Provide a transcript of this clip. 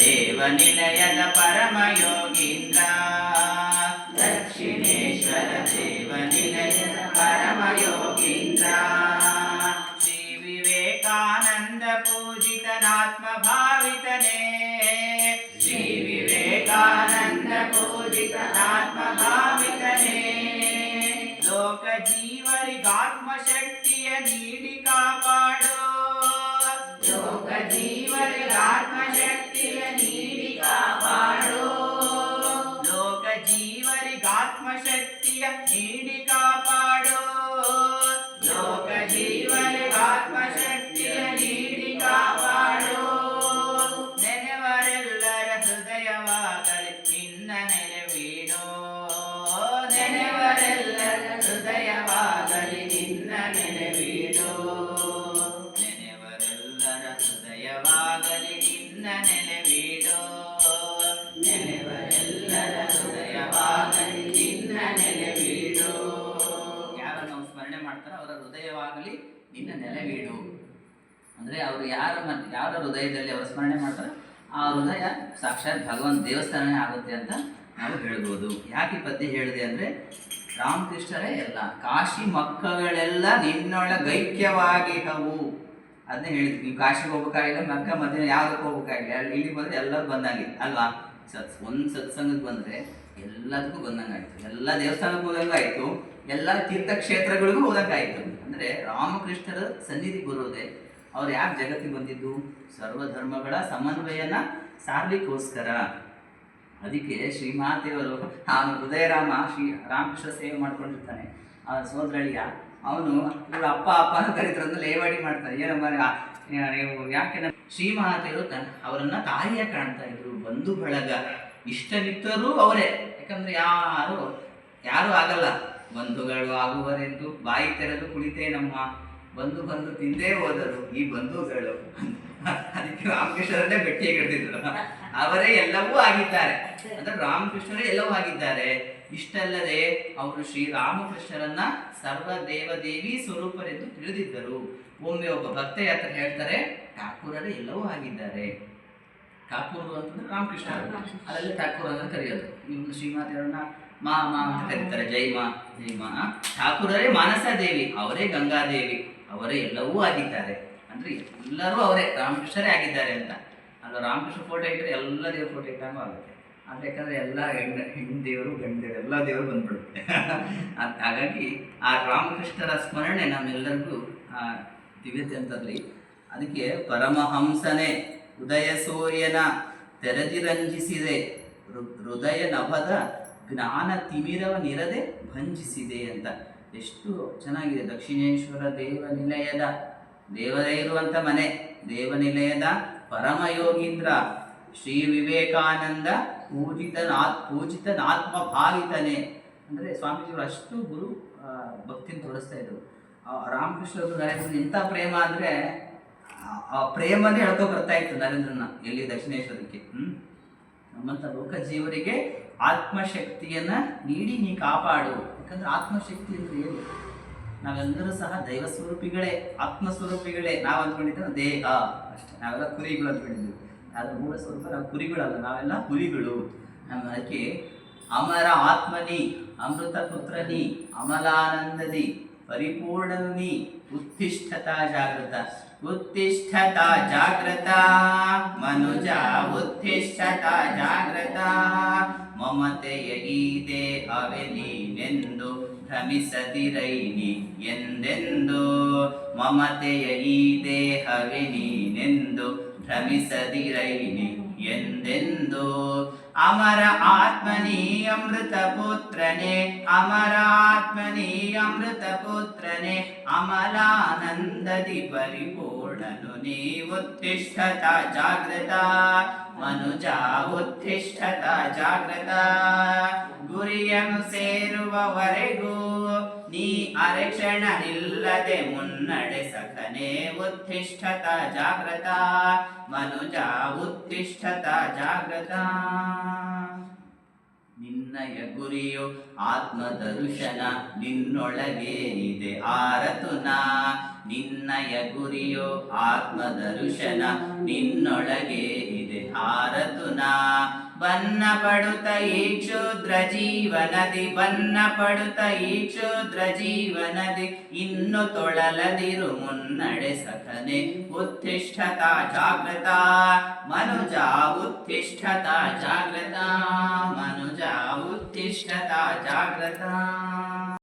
ದೇವ ನಿಲಯದ ಪರಮಯೋಗೀಂದ್ರ, ದಕ್ಷಿಣೇಶ್ವರ ದೇವ ನಿಲಯದ ಪರಮಯೋಗೀಂದ್ರ, ಶ್ರೀ ವಿವೇಕಾನಂದ ಪೂಜಿತನಾತ್ಮ ಭಾವಿತನೇ, ಶ್ರೀ ವಿವೇಕಾನಂದ ಪೂಜಿತನಾತ್ಮ ಭಾವಿತನೇ, ಲೋಕ ಜೀವರಿಗಾತ್ಮ ಶಕ್ತಿಯ ನೀಡಿ ಕಾಪಾಡೋ, ಲೋಕ ಜೀವರಿಗಾತ್ಮ ಶಕ್ತಿಯ ನೀಡಿ ಕಾಪಾಡೋ, ಲೋಕ ಜೀವರಿಗಾತ್ಮ ಶಕ್ತಿಯ ನೀಡಿ ಕಾಪಾಡೋ, ಲೋಕ ಜೀವರಿಗಾತ್ಮ ಶಕ್ತಿಯ ನೀಡಿ ಕಾಪಾಡೋ, ನೆನೆವರೆಲ್ಲರ ಹೃದಯವಾಗಲಿ ನಿನ್ನ ನೆರವೀಡೋ, ನೆನೆವರೆಲ್ಲರ ಹೃದಯವಾಗಲಿ ನಿನ್ನ ನೆರವೀಡೋ, ನೆನೆವರೆಲ್ಲರ ಹೃದಯವಾಗಲಿ ನಿನ್ನ ನೆರವೀಡೋ, ನೆನೆವರೆಲ್ಲರ ಹೃದಯವಾಗಲಿ ನಿನ್ನ ನೆರವೀಡೋ. ಯಾರು ನಾವು ಸ್ಮರಣೆ ಮಾಡ್ತಾರೋ ಅವರ ಹೃದಯವಾಗಲಿ ನಿನ್ನ ನೆರವೀಡು ಅಂದರೆ ಅವರು ಯಾರ ಹೃದಯದಲ್ಲಿ ಅವರು ಸ್ಮರಣೆ ಮಾಡ್ತಾರೋ ಆ ಹೃದಯ ಸಾಕ್ಷಾತ್ ಭಗವಂತ ದೇವಸ್ಥಾನನೇ ಆಗುತ್ತೆ ಅಂತ ನಾವು ಹೇಳ್ಬೋದು. ಯಾಕೆ ಪದ್ಯ ಹೇಳಿದೆ ಅಂದರೆ ರಾಮಕೃಷ್ಣರೇ ಎಲ್ಲ ಕಾಶಿ ಮಕ್ಕಗಳೆಲ್ಲ ನಿನ್ನೊಳಗೈಕ್ಯವಾಗಿಹವು ಅದನ್ನೇ ಹೇಳಿದ್ವಿ. ನೀವು ಕಾಶಿಗೆ ಹೋಗ್ಬೇಕಾಗಿಲ್ಲ, ಮಕ್ಕ ಮಧ್ಯಾಹ್ನ ಯಾವುದಕ್ಕೆ ಹೋಗ್ಬೇಕಾಗಿಲ್ಲ, ಇಲ್ಲಿ ಬಂದರೆ ಎಲ್ಲರೂ ಬಂದಂಗೆ ಅಲ್ವಾ. ಒಂದು ಸತ್ಸಂಗಕ್ಕೆ ಬಂದರೆ ಎಲ್ಲದಕ್ಕೂ ಬಂದಂಗಾಯಿತು, ಎಲ್ಲ ದೇವಸ್ಥಾನಕ್ಕೂ ಹೋದಂಗಾಯಿತು, ಎಲ್ಲ ತೀರ್ಥಕ್ಷೇತ್ರಗಳಿಗೂ ಹೋದಂಗಾಯಿತು. ಅಂದರೆ ರಾಮಕೃಷ್ಣರ ಸನ್ನಿಧಿಗೆ ಬರೋದೆ ಅವ್ರು ಯಾಕೆ ಜಗತ್ತಿಗೆ ಬಂದಿದ್ದು? ಸರ್ವಧರ್ಮಗಳ ಸಮನ್ವಯನ ಸಾರ್ಲಿಕ್ಕೋಸ್ಕರ. ಅದಕ್ಕೆ ಶ್ರೀಮಾತೆಯವರು ಅವನು ಹೃದಯರಾಮ ರಾಮಕೃಷ್ಣ ಸೇವೆ ಮಾಡ್ಕೊಂಡಿರ್ತಾನೆ. ಆ ಸೋದರಳಿಯ ಅವನು ಇವರು ಅಪ್ಪ ಅಂತ ಕರೀತಾರಂದ್ರೆ ಲೇವಾಡಿ ಮಾಡ್ತಾರೆ. ಏನಮ್ಮ ನೀವು ಯಾಕೆ ಶ್ರೀಮಾತೆಯವರು ಅವರನ್ನು ತಾಯಿಯ ಕಾಣ್ತಾ ಇದ್ರು. ಬಂಧು ಬಳಗ ಇಷ್ಟ ಮಿತ್ರರು ಅವರೇ. ಯಾಕಂದ್ರೆ ಯಾರು ಆಗಲ್ಲ ಬಂಧುಗಳು ಆಗುವರೆಂದು ಬಾಯಿ ತೆರೆದು ಕುಳಿತೇ ನಮ್ಮ ಬಂಧು ತಿಂದೇ ಹೋದರು ಈ ಬಂಧುಗಳು. ಅದಕ್ಕೆ ರಾಮಕೃಷ್ಣರನ್ನೇ ಭೇಟಿಯಾಗಿ ಹಿಡಿದಿದ್ರು. ಅವರೇ ಎಲ್ಲವೂ ಆಗಿದ್ದಾರೆ ಅಂದ್ರೆ ರಾಮಕೃಷ್ಣರೇ ಎಲ್ಲವೂ ಆಗಿದ್ದಾರೆ. ಇಷ್ಟಲ್ಲದೆ ಅವರು ಶ್ರೀರಾಮಕೃಷ್ಣರನ್ನ ಸರ್ವ ದೇವದೇವಿ ಸ್ವರೂಪರೆಂದು ತಿಳಿದಿದ್ದರು. ಒಮ್ಮೆ ಒಬ್ಬ ಭಕ್ತ ಯಾತ್ರ ಹೇಳ್ತಾರೆ, ಠಾಕೂರರೇ ಎಲ್ಲವೂ ಆಗಿದ್ದಾರೆ. ಠಾಕೂರು ಅಂತಂದ್ರೆ ರಾಮಕೃಷ್ಣ, ಅದರಲ್ಲಿ ಠಾಕೂರ್ ಅಂತ ಕರೆಯೋದು. ಇವ್ರು ಶ್ರೀಮಾತೆಯವರನ್ನ ಮಾ ಅಂತ ಕರೀತಾರೆ, ಜೈಮಾ. ಠಾಕೂರರೇ ಮಾನಸ ದೇವಿ, ಅವರೇ ಗಂಗಾದೇವಿ, ಅವರೇ ಎಲ್ಲವೂ ಆಗಿದ್ದಾರೆ. ಅಂದ್ರೆ ಎಲ್ಲರೂ ಅವರೇ ರಾಮಕೃಷ್ಣರೇ ಆಗಿದ್ದಾರೆ ಅಂತ. ಅಲ್ಲ ರಾಮಕೃಷ್ಣ ಫೋಟೋ ಇಟ್ಟರೆ ಎಲ್ಲ ದೇವ್ರ ಫೋಟೋ ಇಟ್ಟಂಗೂ ಆಗುತ್ತೆ. ಆದರೆ ಯಾಕಂದರೆ ಎಲ್ಲ ಹೆಣ್ಣು ದೇವರು ಗಂಡು ದೇವರು ಎಲ್ಲ ದೇವರು ಬಂದ್ಬಿಡುತ್ತೆ. ಹಾಗಾಗಿ ಆ ರಾಮಕೃಷ್ಣರ ಸ್ಮರಣೆ ನಮ್ಮೆಲ್ಲರಿಗೂ ದಿವ್ಯತೆ ಅಂತದ್ರಿ. ಅದಕ್ಕೆ ಪರಮಹಂಸನೇ ಉದಯ ಸೂರ್ಯನ ತೆರೆದಿರಂಜಿಸಿದೆ, ಹೃದಯ ನಭದ ಜ್ಞಾನ ತಿಮಿರವನಿರದೆ ಭಂಜಿಸಿದೆ ಅಂತ. ಎಷ್ಟು ಚೆನ್ನಾಗಿದೆ. ದಕ್ಷಿಣೇಶ್ವರ ದೇವರೇ ಇರುವಂಥ ಮನೆ, ದೇವನಿಲಯದ ಪರಮಯೋಗೀಂದ್ರ ಶ್ರೀ ವಿವೇಕಾನಂದ ಪೂಜಿತನಾತ್ಮ ಭಾವಿತನೇ. ಅಂದರೆ ಸ್ವಾಮೀಜಿಯವರು ಅಷ್ಟು ಗುರು ಭಕ್ತಿನ ತೋರಿಸ್ತಾ ಇದ್ರು. ರಾಮಕೃಷ್ಣರು ನರೇಂದ್ರ ಇಂಥ ಪ್ರೇಮ ಅಂದರೆ ಆ ಪ್ರೇಮನೇ ಹೇಳ್ಕೊ ಬರ್ತಾ ಇತ್ತು ನರೇಂದ್ರನ ಎಲ್ಲಿ ದಕ್ಷಿಣೇಶ್ವರಕ್ಕೆ. ನಮ್ಮಂಥ ಲೋಕ ಜೀವರಿಗೆ ಆತ್ಮಶಕ್ತಿಯನ್ನ ನೀಡಿ ನೀ ಕಾಪಾಡು. ಯಾಕಂದ್ರೆ ಆತ್ಮಶಕ್ತಿ ಅಂದ್ರೆ ಏನು? ನಾವೆಲ್ಲರೂ ಸಹ ದೈವ ಸ್ವರೂಪಿಗಳೇ, ಆತ್ಮಸ್ವರೂಪಿಗಳೇ. ನಾವು ಅಂದ್ಕೊಂಡಿದ್ದೇವೆ ದೇಹ ಅಷ್ಟೇ, ನಾವೆಲ್ಲ ಕುರಿಗಳು ಅಂದ್ಕೊಂಡಿದ್ದೀವಿ. ಅದ್ರ ಮೂಲ ಸ್ವರೂಪ ನಾವು ಕುರಿಗಳಲ್ಲ, ನಾವೆಲ್ಲ ಹುಲಿಗಳು. ಅದಕ್ಕೆ ಅಮರ ಆತ್ಮನಿ ಅಮೃತ ಪುತ್ರನಿ ಅಮಲಾನಂದದಿ ಪರಿಪೂರ್ಣನಿ ಉತ್ತಿಷ್ಠತಾ ಜಾಗೃತ. ಉತ್ತಿಷ್ಠತಾ ಜಾಗೃತ ಮನುಜ ಉತ್ತಿಷ್ಠತಾ ಜಾಗೃತ. ಮಮತೆಯ ಈ ದೇಹವೇ ನೀನೆಂದು ಭ್ರಮಿಸದಿರೈನಿ ಎಂದೆಂದು. ಮಮತೆಯ ಈ ದೇಹವೇ ನೀನೆಂದು ಭ್ರಮಿಸದಿರೈನಿ ಎಂದೆಂದು. ಅಮರ ಆತ್ಮನಿ ಅಮೃತ ಪುತ್ರನೇ, ಅಮರ ಆತ್ಮನಿ ಅಮೃತ ಪುತ್ರನೇ, ಅಮಲಾನಂದದಿ ಪರಿಪೂರ್ಣನು ನೀ ಉತ್ತಿಷ್ಠತ ಜಾಗೃತ. ಮನುಜ ಉತ್ತಿಷ್ಠತ ಜಾಗೃತ. ಗುರಿಯನ್ನು ಸೇರುವವರೆಗೂ ನೀ ಅರೆಕ್ಷಣ ನಿಲ್ಲದೆ ಮುನ್ನಡೆ ಸಖನೆ ಉತ್ತಿಷ್ಠತ ಜಾಗೃತ. ಮನುಜ ಉತ್ತಿಷ್ಠತ ಜಾಗೃತ. ನಿನ್ನಯ ಗುರಿಯು ಆತ್ಮದರ್ಶನ ನಿನ್ನೊಳಗೆ ಇದೆ ಆರತುನ. ನಿನ್ನಯ ಗುರಿಯು ಆತ್ಮದರ್ಶನ ನಿನ್ನೊಳಗೆ ಇದೆ ಹಾರತುನಾ ಬನ್ನ ಪಡುತ್ತ ಈ ಕ್ಷುದ್ರ ಜೀವನದಿ ಬನ್ನ ಪಡುತ್ತ ಈ ಕ್ಷುದ್ರ ಜೀವನದಿ ಇನ್ನು ತೊಳಲದಿರು ಮುನ್ನಡೆ ಸಖನೆ ಉತ್ತಿಷ್ಠತ ಜಾಗೃತ ಮನುಜ ಉತ್ತಿಷ್ಠತ ಜಾಗೃತ ಮನುಜ ಉತ್ತಿಷ್ಠತ ಜಾಗೃತ